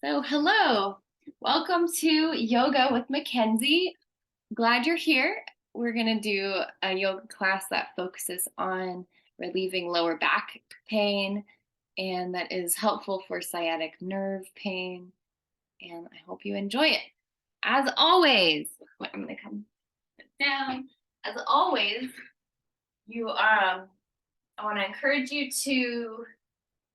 So, hello, welcome to Yoga with Mackenzie. Glad you're here. We're going to do a yoga class that focuses on relieving lower back pain and that is helpful for sciatic nerve pain. And I hope you enjoy it. As always, I'm going to come down. As always, I want to encourage you to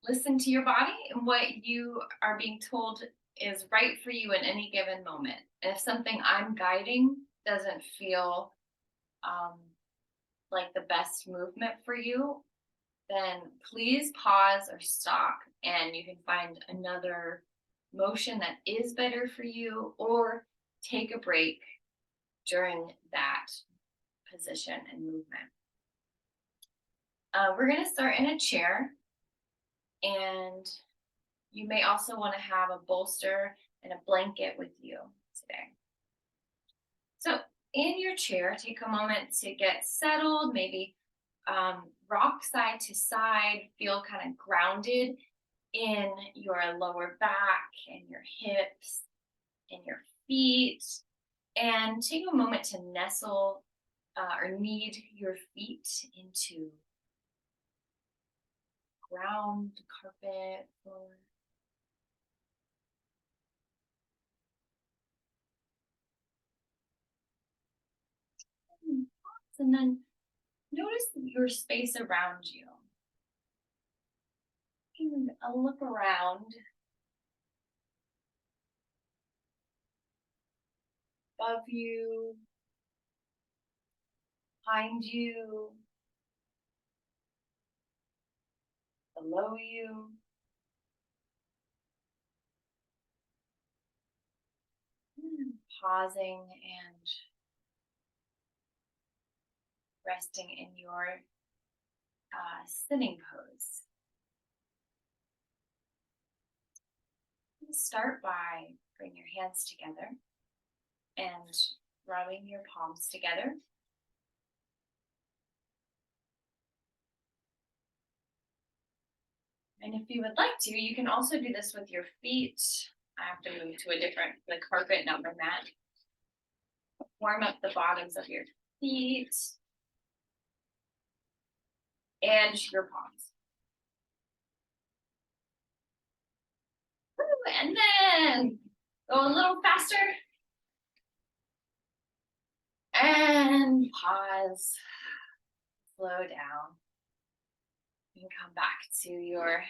listen to your body and what you are being told is right for you in any given moment. And if something I'm guiding doesn't feel um, like the best movement for you, then please pause or stop and you can find another motion that is better for you or take a break during that position and movement. We're going to start in a chair, and you may also want to have a bolster and a blanket with you today. So, in your chair, take a moment to get settled, maybe rock side to side, feel kind of grounded in your lower back and your hips and your feet. And take a moment to nestle or knead your feet into ground, carpet, floor. And then notice your space around you. And a look around above you, behind you, below you. Pausing and resting in your sitting pose. Start by bringing your hands together and rubbing your palms together. And if you would like to, you can also do this with your feet. I have to move to the carpet, not the mat. Warm up the bottoms of your feet and your palms. And then go a little faster. And pause. Slow down. You can come back to your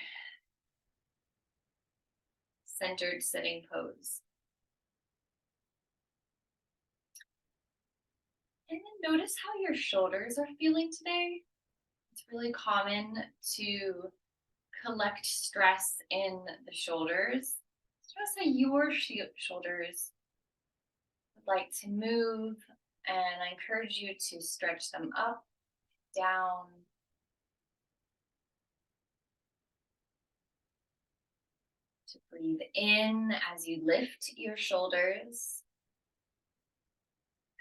centered sitting pose. And then notice how your shoulders are feeling today. It's really common to collect stress in the shoulders. Notice how your shoulders would like to move, and I encourage you to stretch them up, down, to breathe in as you lift your shoulders,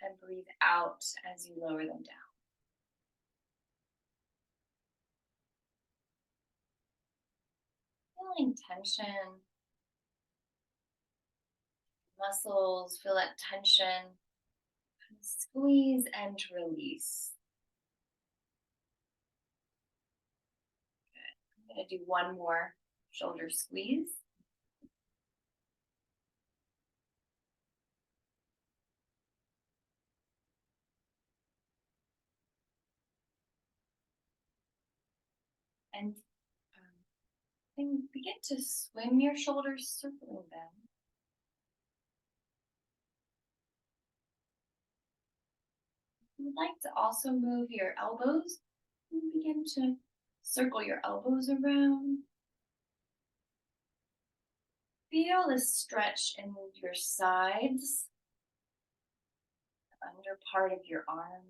and breathe out as you lower them down. Feeling tension, muscles, feel that tension, squeeze and release. Good. I'm going to do one more shoulder squeeze. And then begin to swim your shoulders, circling them. If you would like to also move your elbows, and begin to circle your elbows around. Feel the stretch in your sides, the under part of your arm.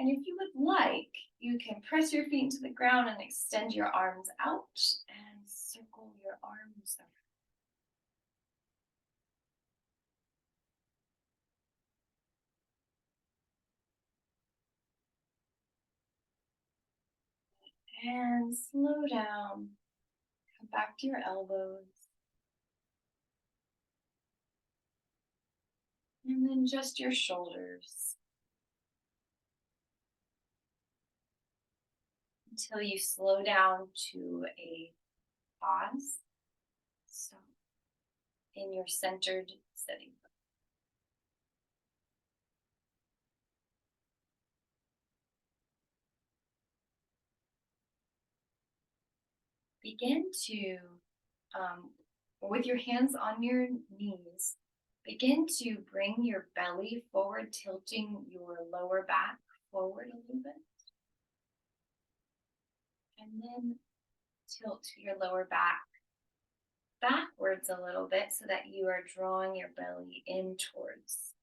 And if you would like, you can press your feet into the ground and extend your arms out and circle your arms around. And slow down. Come back to your elbows. And then just your shoulders until you slow down to a pause. So, in your centered sitting. Begin to, with your hands on your knees, begin to bring your belly forward, tilting your lower back forward a little bit. And then tilt your lower back backwards a little bit so that you are drawing your belly in towards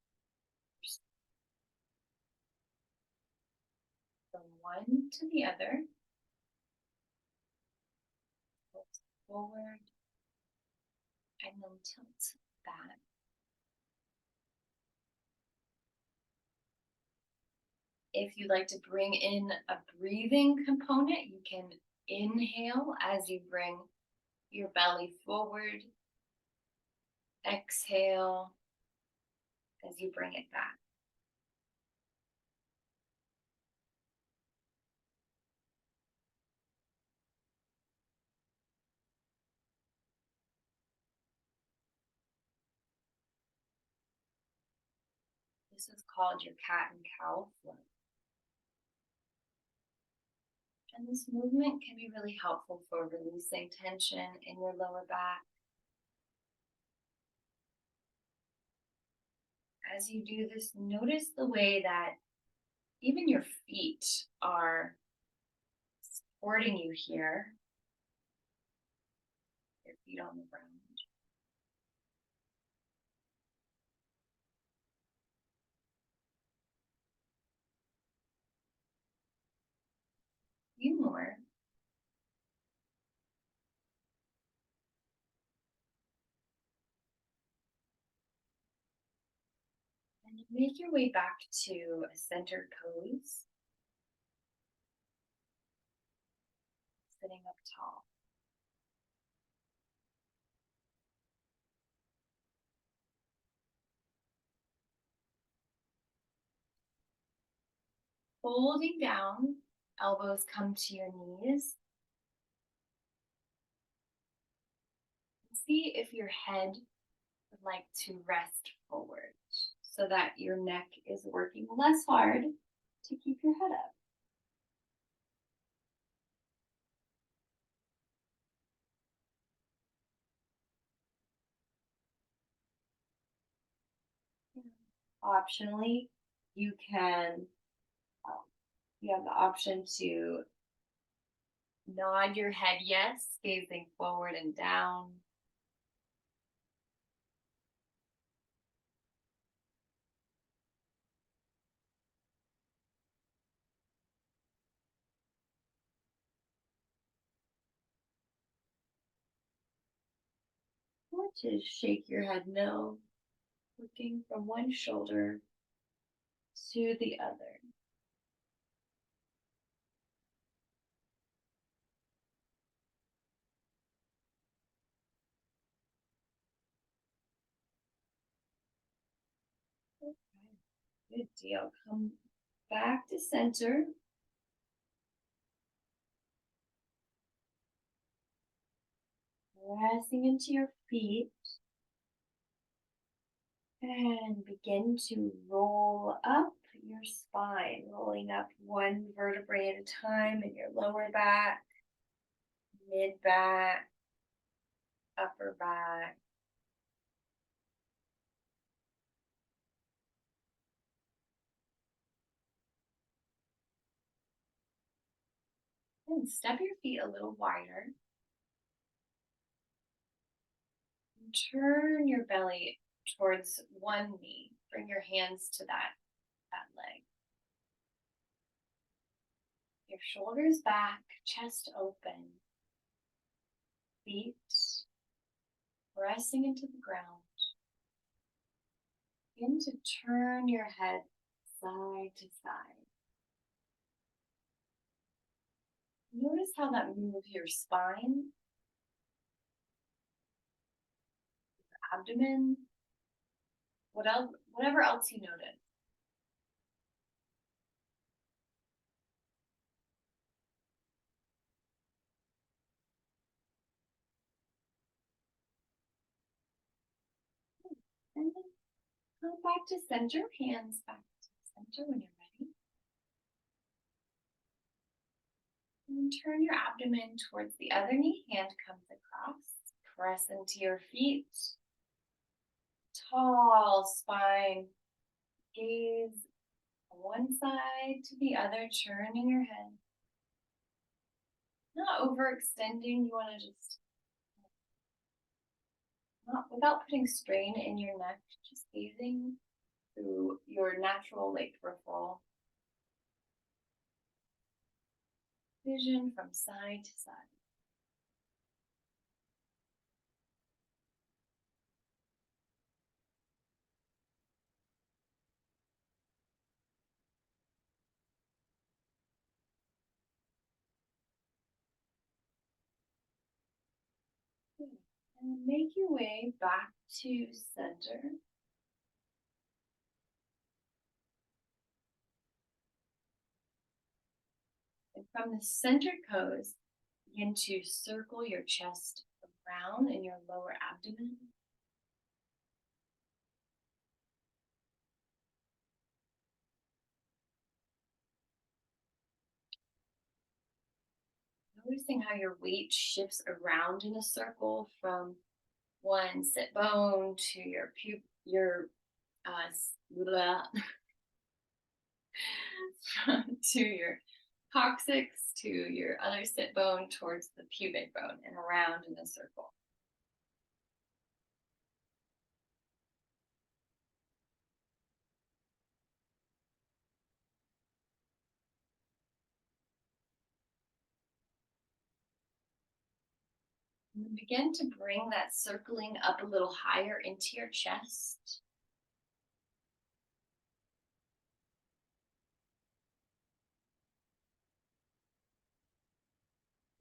from one to the other. Tilt forward and then tilt back. If you'd like to bring in a breathing component, you can inhale as you bring your belly forward. Exhale as you bring it back. This is called your cat and cow flow. And this movement can be really helpful for releasing tension in your lower back. As you do this, notice the way that even your feet are supporting you here. Your feet on the ground. Few more. And make your way back to a centered pose. Sitting up tall. Folding down, elbows come to your knees. See if your head would like to rest forward so that your neck is working less hard to keep your head up. Optionally, you can, you have the option to nod your head yes, gazing forward and down. Or to shake your head no, looking from one shoulder to the other. Okay, good deal. Come back to center. Pressing into your feet. And begin to roll up your spine, rolling up one vertebrae at a time in your lower back, mid back, upper back. And step your feet a little wider. And turn your belly towards one knee. Bring your hands to that leg. Your shoulders back, chest open. Feet pressing into the ground. Begin to turn your head side to side. Notice how that moves your spine, abdomen, whatever else you notice. And then come back to center, hands back to center when you're ready. And turn your abdomen towards the other knee, hand comes across. Press into your feet. Tall spine, gaze on one side to the other, turning your head. Not overextending, you want to just, not without putting strain in your neck, just gazing through your natural like peripheral vision from side to side. Good. And make your way back to center. And from the center pose, begin to circle your chest around in your lower abdomen. Noticing how your weight shifts around in a circle from one sit bone to uh, blah, to your coccyx to your other sit bone towards the pubic bone and around in a circle. And begin to bring that circling up a little higher into your chest.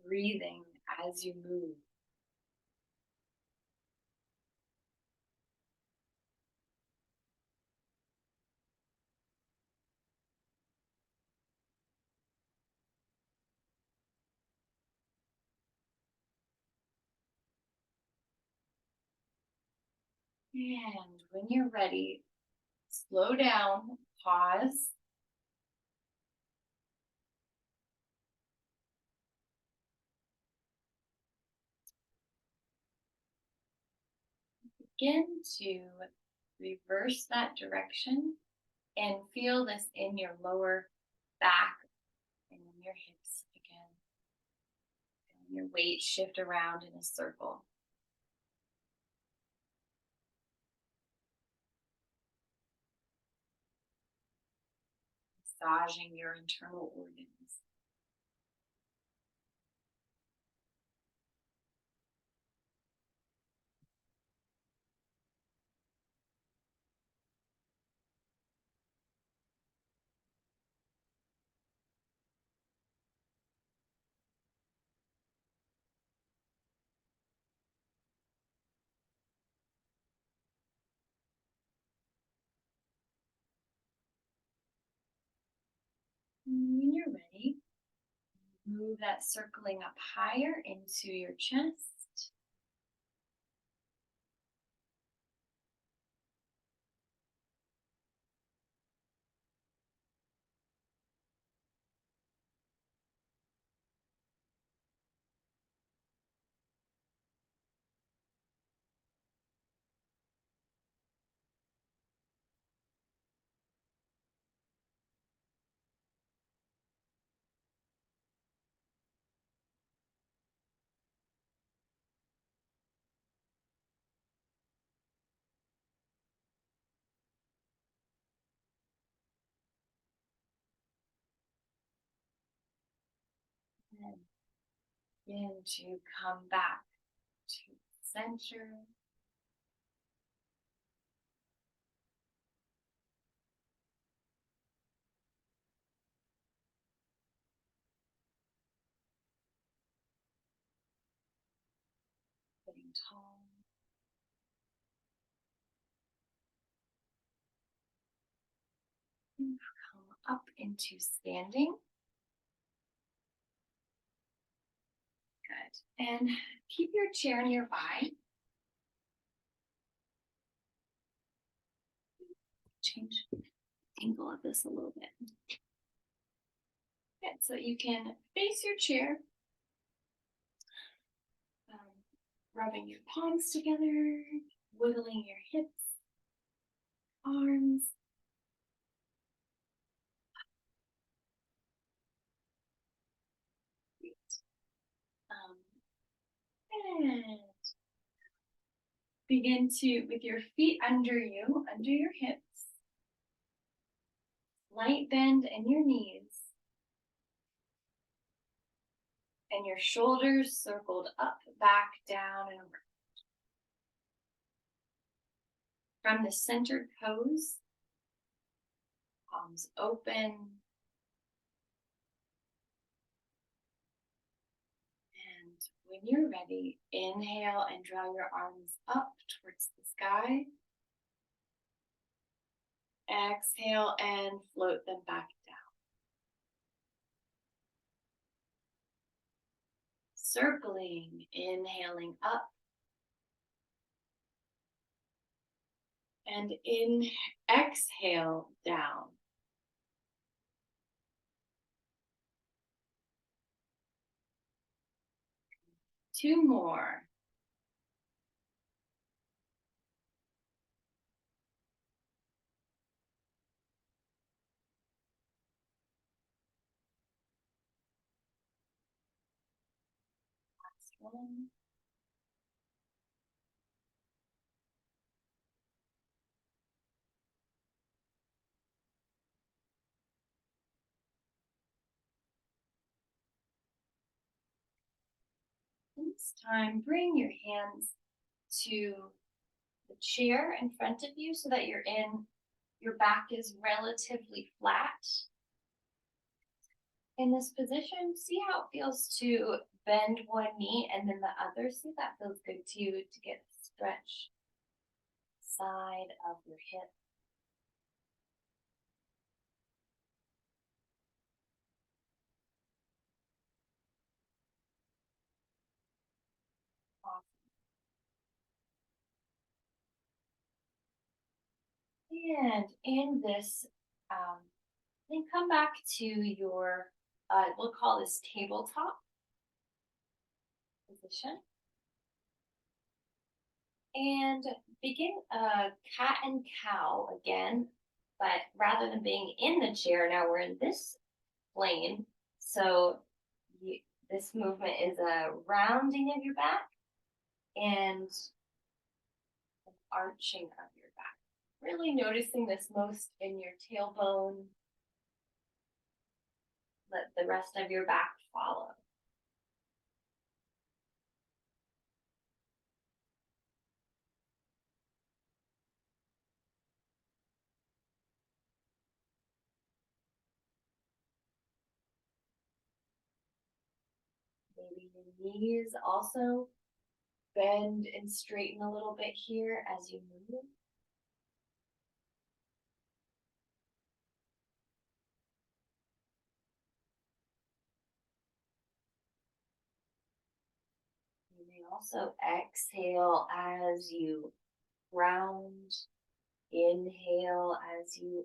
Breathing as you move. And when you're ready, slow down, pause, begin to reverse that direction and feel this in your lower back and in your hips again. And your weight shift around in a circle. Massaging your internal organs. And when you're ready, move that circling up higher into your chest. And begin to come back to center. Come up into standing. Good. And keep your chair nearby. Change the angle of this a little bit. Good. So you can face your chair, rubbing your palms together, wiggling your hips, arms. Great. And begin to, with your feet under you, under your hips, light bend in your knees, and your shoulders circled up, back, down, and around. From the centered pose, palms open, and when you're ready, inhale and draw your arms up towards the sky. Exhale and float them back down. Circling, inhaling up. And exhale down. Two more. Last one. This time, bring your hands to the chair in front of you so that your back is relatively flat. In this position, see how it feels to bend one knee and then the other. See if that feels good to you to get a stretch side of your hip. And in this, then come back to your, we'll call this tabletop position. And begin a cat and cow again, but rather than being in the chair, now we're in this plane. So this movement is a rounding of your back and an arching of your back. Really noticing this most in your tailbone. Let the rest of your back follow. Maybe your knees also bend and straighten a little bit here as you move. You may also exhale as you round. Inhale as you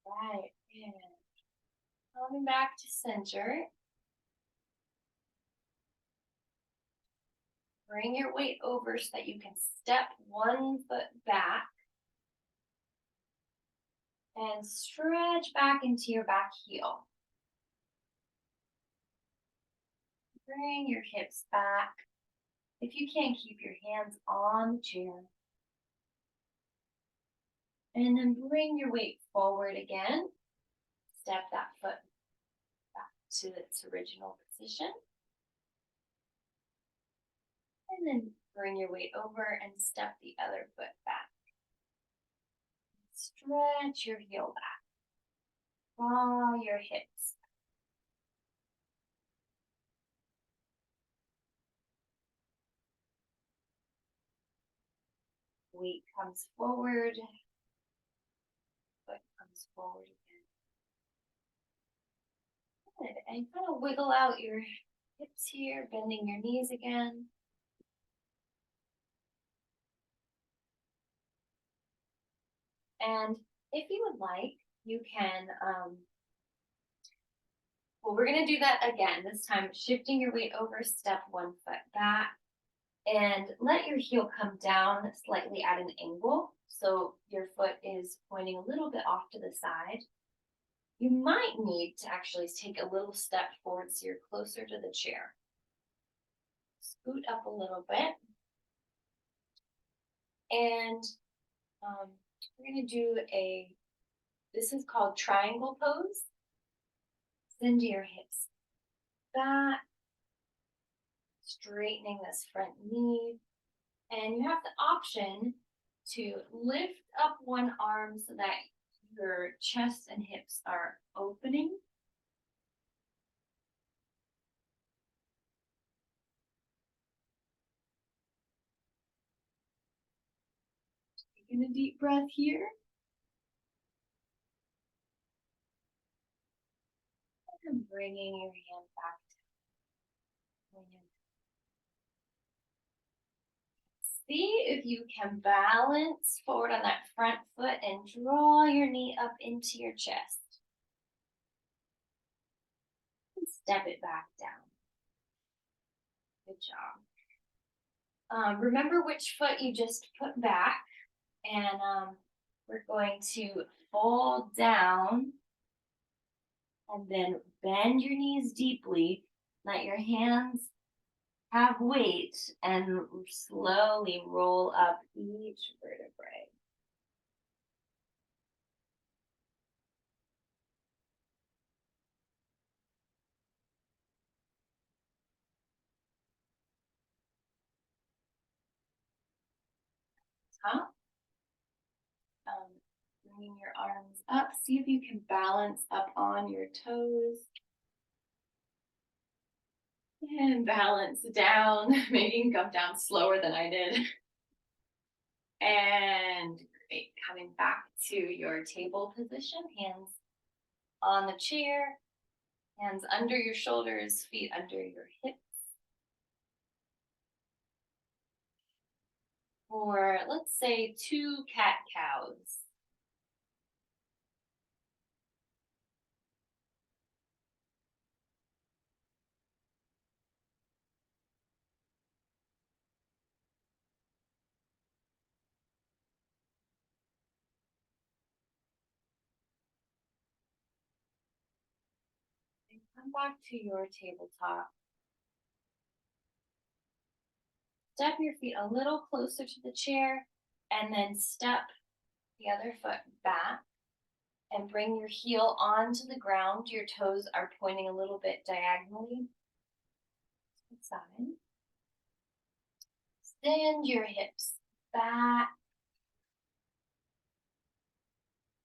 right. And coming back to center. Bring your weight over so that you can step one foot back and stretch back into your back heel. Bring your hips back. If you can't, keep your hands on the chair. And then bring your weight forward again. Step that foot back to its original position. And then bring your weight over and step the other foot back. Stretch your heel back. draw your hips. Weight comes forward, foot comes forward again. Good. And kind of wiggle out your hips here, bending your knees again. And if you would like, you can, well, we're going to do that again. This time, shifting your weight over, step one foot back, and let your heel come down slightly at an angle. So your foot is pointing a little bit off to the side. You might need to actually take a little step forward so you're closer to the chair. Scoot up a little bit. And we're going to do this is called triangle pose. Send your hips back, straightening this front knee. And you have the option to lift up one arm so that your chest and hips are opening. Taking a deep breath here. And bringing your hand back down. See if you can balance forward on that front foot and draw your knee up into your chest. And step it back down. Good job. Remember which foot you just put back, and we're going to fall down and then bend your knees deeply. Let your hands have weight and slowly roll up each vertebrae. Top. Bringing your arms up. See if you can balance up on your toes. And balance down. Maybe you can come down slower than I did. And great. Coming back to your table position. Hands on the chair. Hands under your shoulders. Feet under your hips. Or let's say 2 cat-cows. And come back to your tabletop. Step your feet a little closer to the chair and then step the other foot back and bring your heel onto the ground. Your toes are pointing a little bit diagonally. Side. Send your hips back.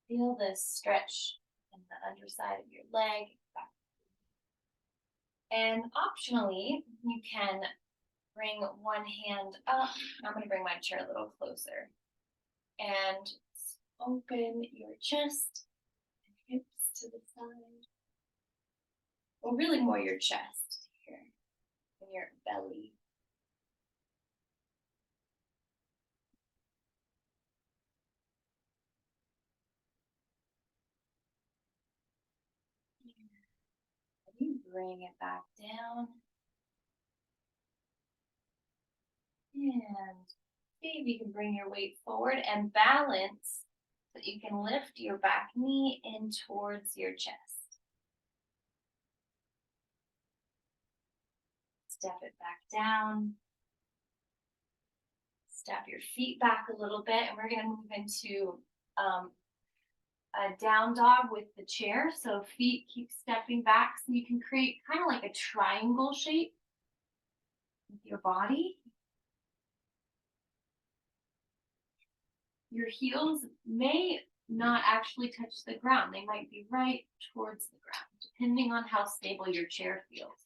Feel this stretch in the underside of your leg. Back. And optionally, you can bring one hand up. I'm going to bring my chair a little closer. And open your chest and hips to the side. Well, really more your chest here and your belly. You bring it back down. And see if you can bring your weight forward and balance so that you can lift your back knee in towards your chest. Step it back down. Step your feet back a little bit, and we're going to move into a down dog with the chair. So feet keep stepping back so you can create kind of like a triangle shape with your body. Your heels may not actually touch the ground. They might be right towards the ground, depending on how stable your chair feels.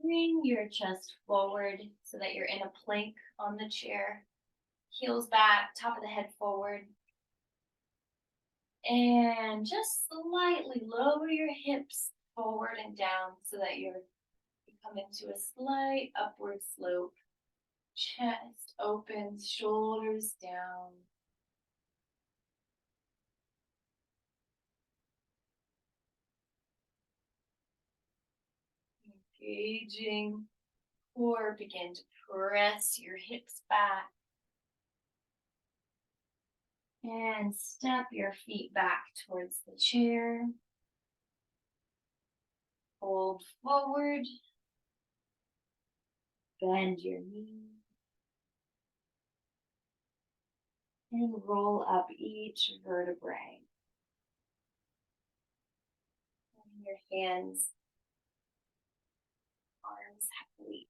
Bring your chest forward so that you're in a plank on the chair. Heels back, top of the head forward. And just slightly lower your hips forward and down so that you come into a slight upward slope. Chest opens, shoulders down. Engaging core, begin to press your hips back. And step your feet back towards the chair. Fold forward. Bend your knees. And roll up each vertebrae. And your hands, arms have weight.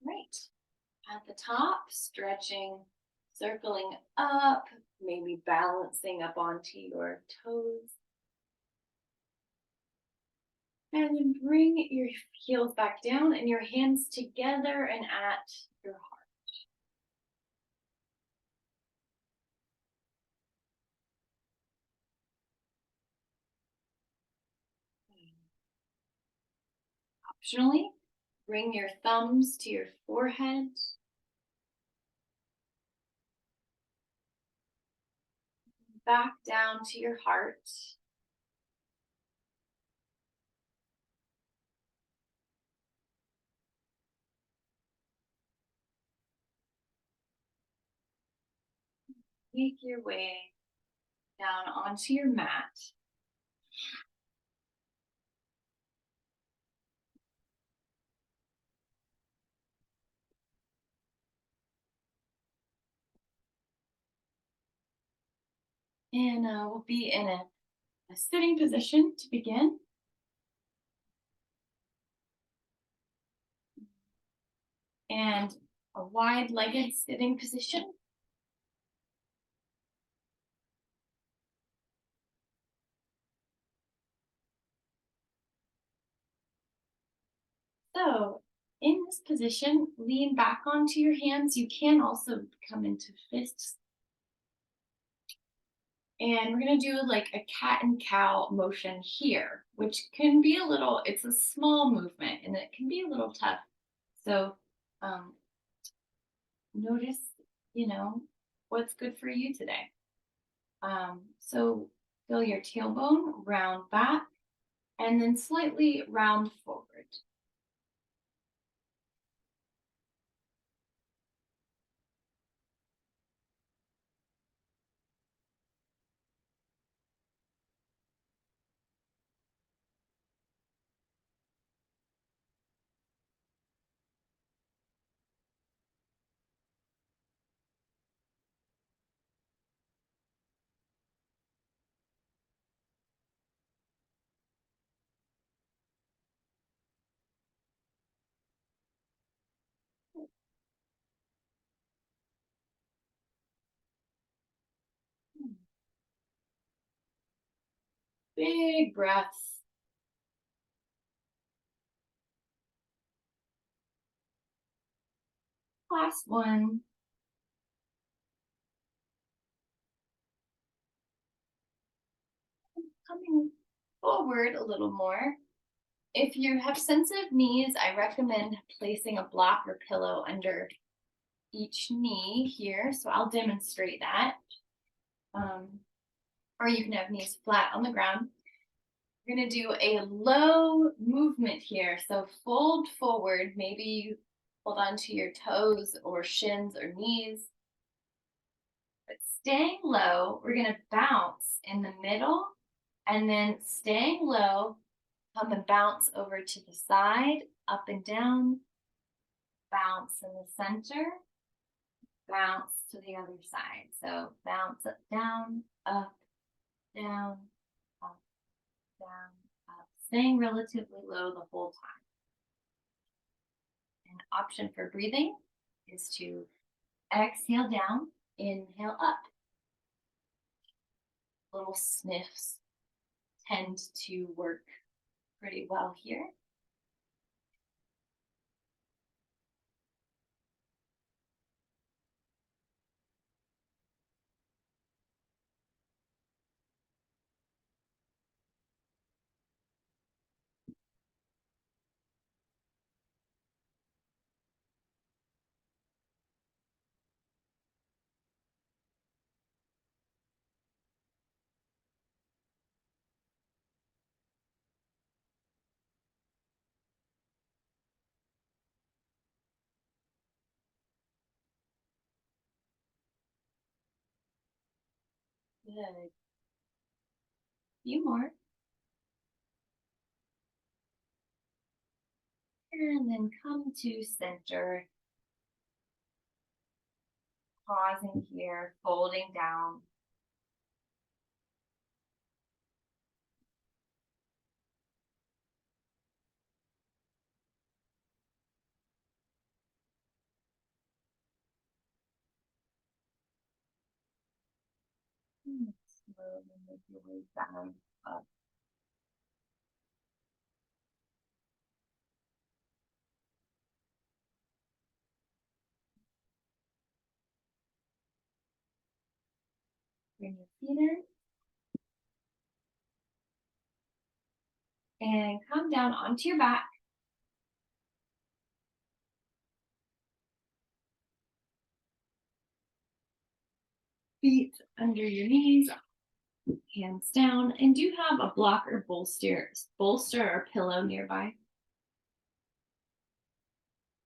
Right. At the top, stretching, circling up, maybe balancing up onto your toes. And then bring your heels back down and your hands together and at your heart. Optionally, bring your thumbs to your forehead. Back down to your heart. Make your way down onto your mat. And we'll be in a sitting position to begin. And a wide-legged sitting position. So in this position, lean back onto your hands. You can also come into fists. And we're gonna do like a cat and cow motion here, which can be a little, it's a small movement and it can be a little tough. So um, notice, you know, what's good for you today. So feel your tailbone round back and then slightly round forward. Big breaths. Last one. Coming forward a little more. If you have sensitive knees, I recommend placing a block or pillow under each knee here. So I'll demonstrate that. Or you can have knees flat on the ground. We're going to do a low movement here. So fold forward. Maybe you hold on to your toes or shins or knees. But staying low, we're going to bounce in the middle and then staying low, come and bounce over to the side, up and down, bounce in the center, bounce to the other side. So bounce up, down, down, up, down, up, staying relatively low the whole time. An option for breathing is to exhale down, inhale up. Little sniffs tend to work pretty well here. Good. Few more. And then come to center, pausing here, folding down. And slowly make your way down, up. Bring your feet in and come down onto your back. Feet under your knees, hands down, and do you have a block or bolster or pillow nearby?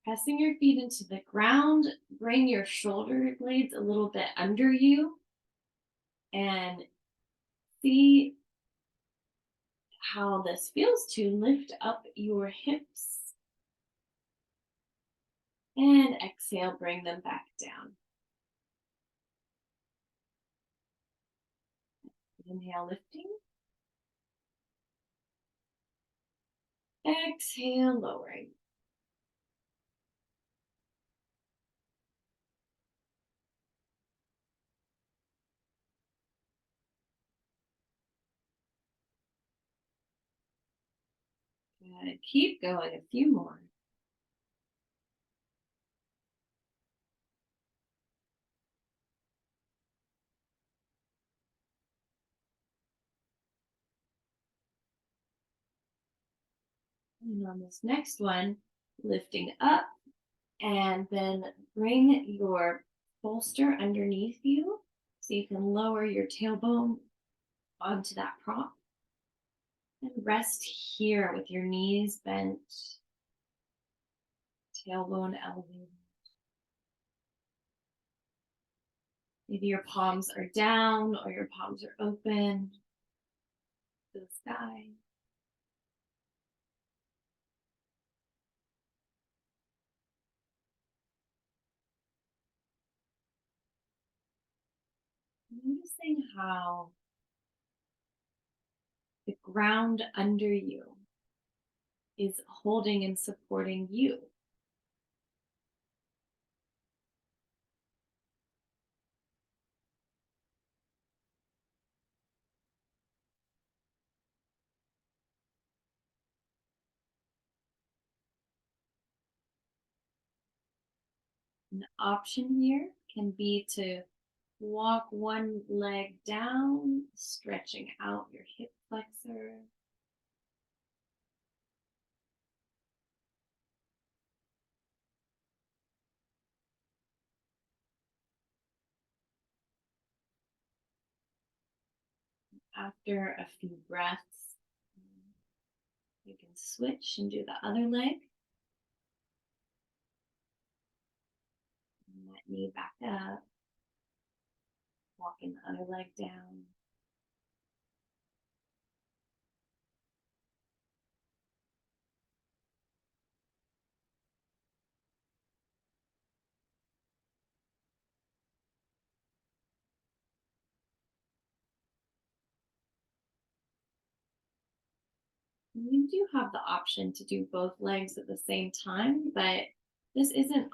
Pressing your feet into the ground, bring your shoulder blades a little bit under you and see how this feels to lift up your hips and exhale, bring them back down. Inhale, lifting. Exhale, lowering. Good. Keep going. A few more. And on this next one, lifting up and then bring your bolster underneath you so you can lower your tailbone onto that prop. And rest here with your knees bent, tailbone elevated. Maybe your palms are down or your palms are open to the sky. Noticing how the ground under you is holding and supporting you. An option here can be to walk one leg down, stretching out your hip flexor. After a few breaths, you can switch and do the other leg. And that knee back up, walking the other leg down. You do have the option to do both legs at the same time, but this isn't,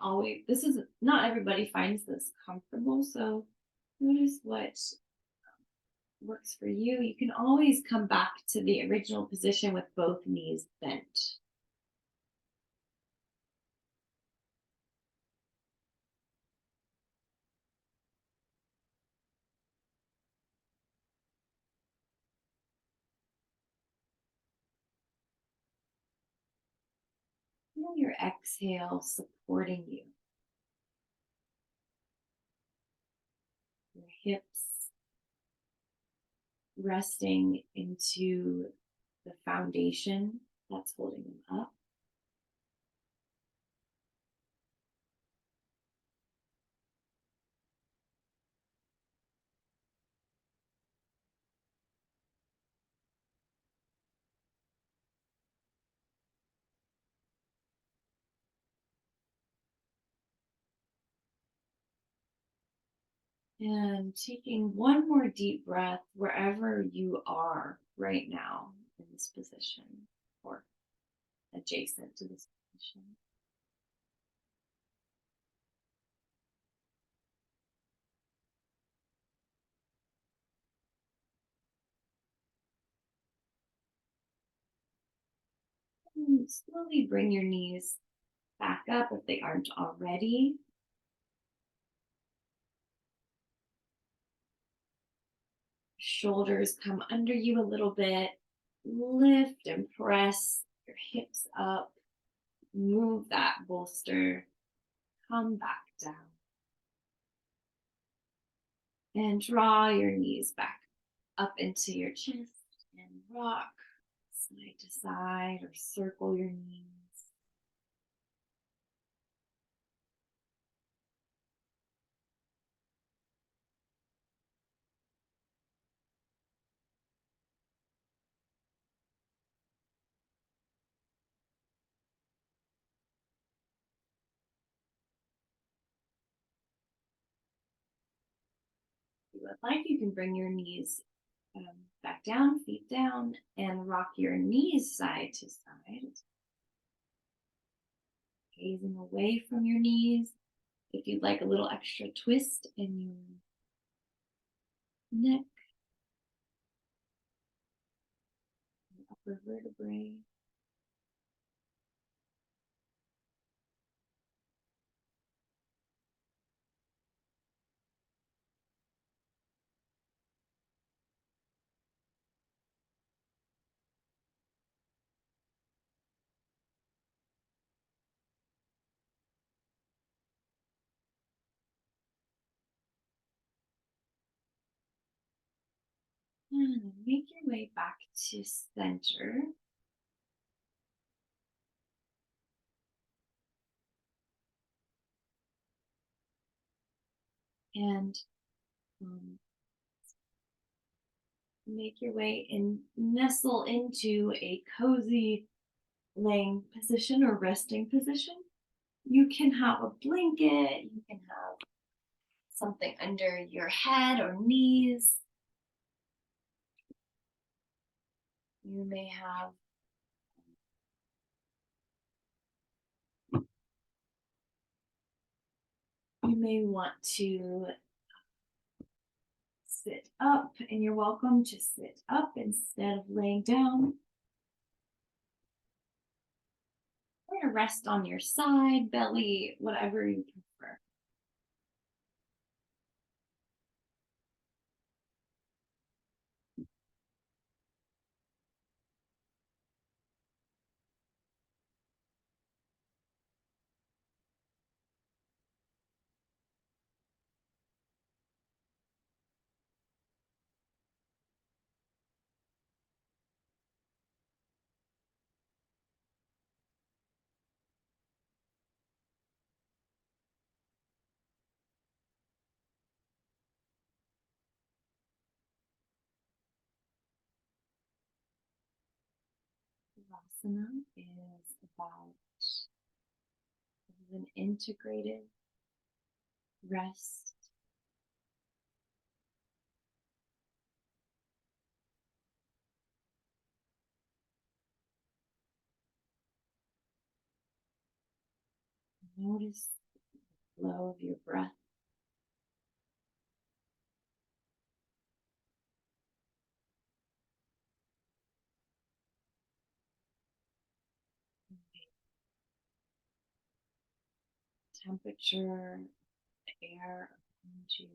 not everybody finds this comfortable. So notice what works for you. You can always come back to the original position with both knees bent. Feel your exhale supporting you, your hips resting into the foundation that's holding them up. And taking one more deep breath wherever you are right now in this position or adjacent to this position. And slowly bring your knees back up if they aren't already. Shoulders come under you a little bit. Lift and press your hips up. Move that bolster. Come back down. And draw your knees back up into your chest and rock side to side or circle your knees. If you would like, you can bring your knees back down, feet down, and rock your knees side to side, gazing away from your knees. If you'd like a little extra twist in your neck, your upper vertebrae. And make your way back to center. And make your way and nestle into a cozy laying position or resting position. You can have a blanket, you can have something under your head or knees. You may have you may want to sit up, and you're welcome to sit up instead of laying down. Or to rest on your side, belly, whatever you prefer. Asana is about an integrated rest. Notice the flow of your breath. Temperature, the air around you.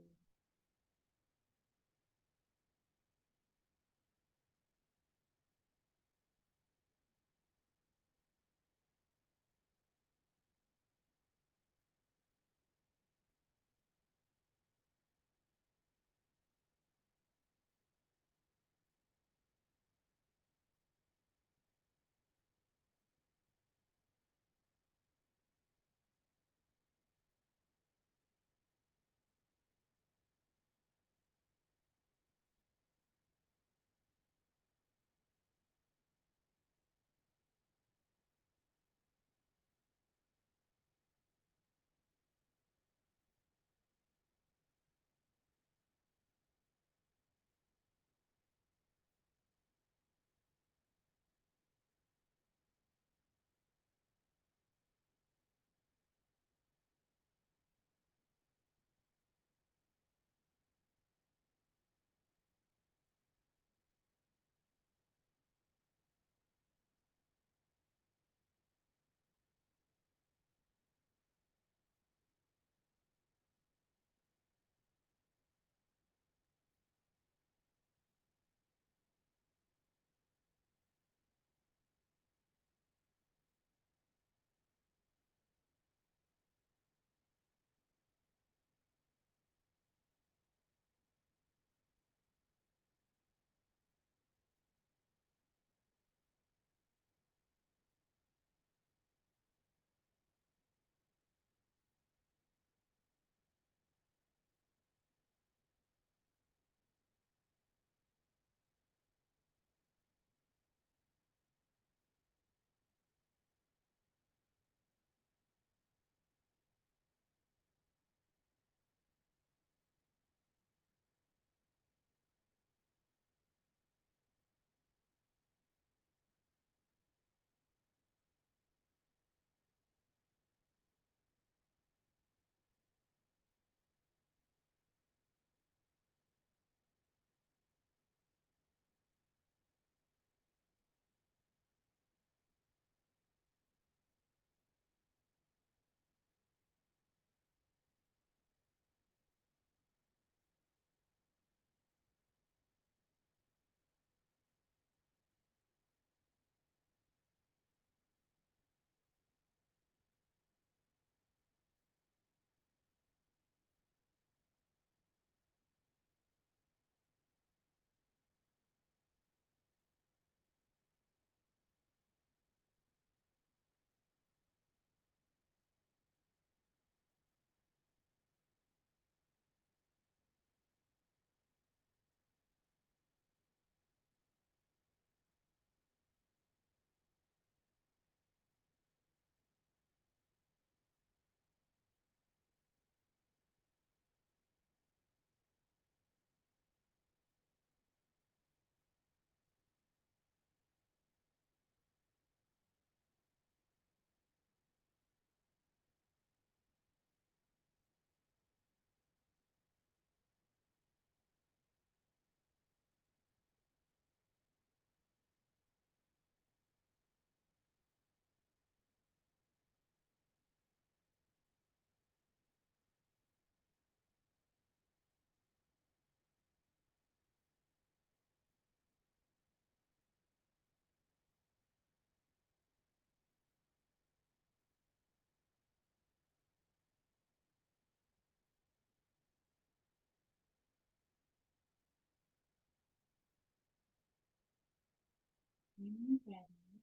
When you're ready,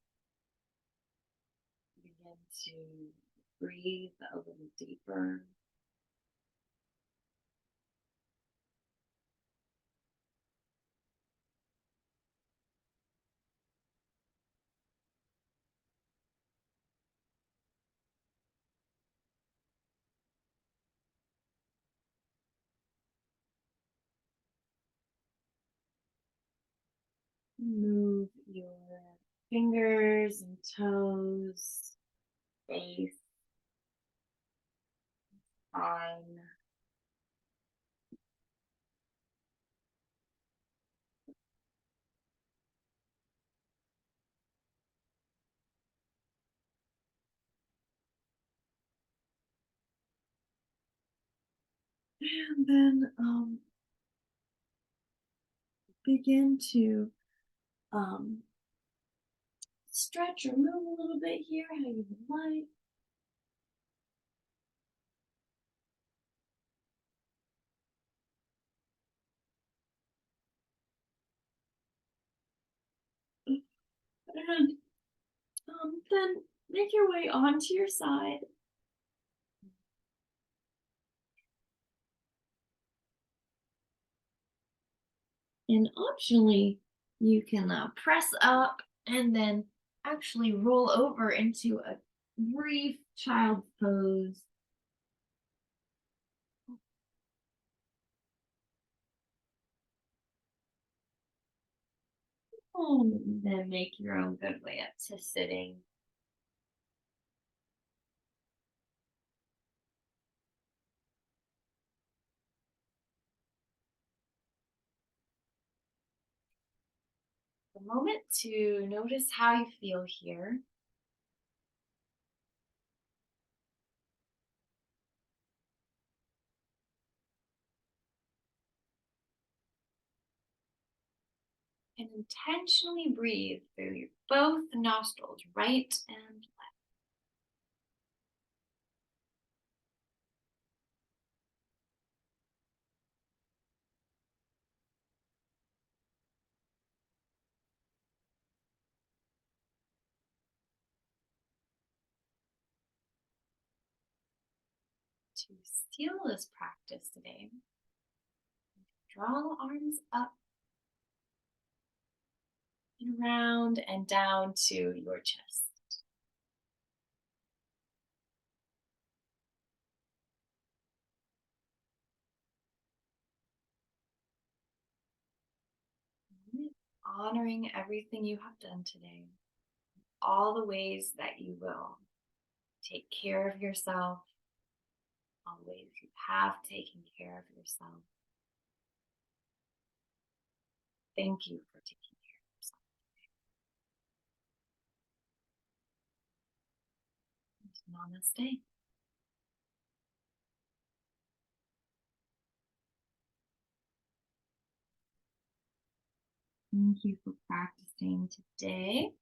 begin to breathe a little deeper. Move your fingers and toes, face, spine. And then begin to um, stretch or move a little bit here, how you would like. And then make your way onto your side. And optionally, you can press up and then actually roll over into a brief child's pose. And then make your own good way up to sitting. A moment to notice how you feel here. And intentionally breathe through your both nostrils, right and left. To seal this practice today, draw the arms up and around and down to your chest. Honoring everything you have done today, all the ways that you will take care of yourself, all the ways you have taken care of yourself. Thank you for taking care of yourself. Namaste. Thank you for practicing today.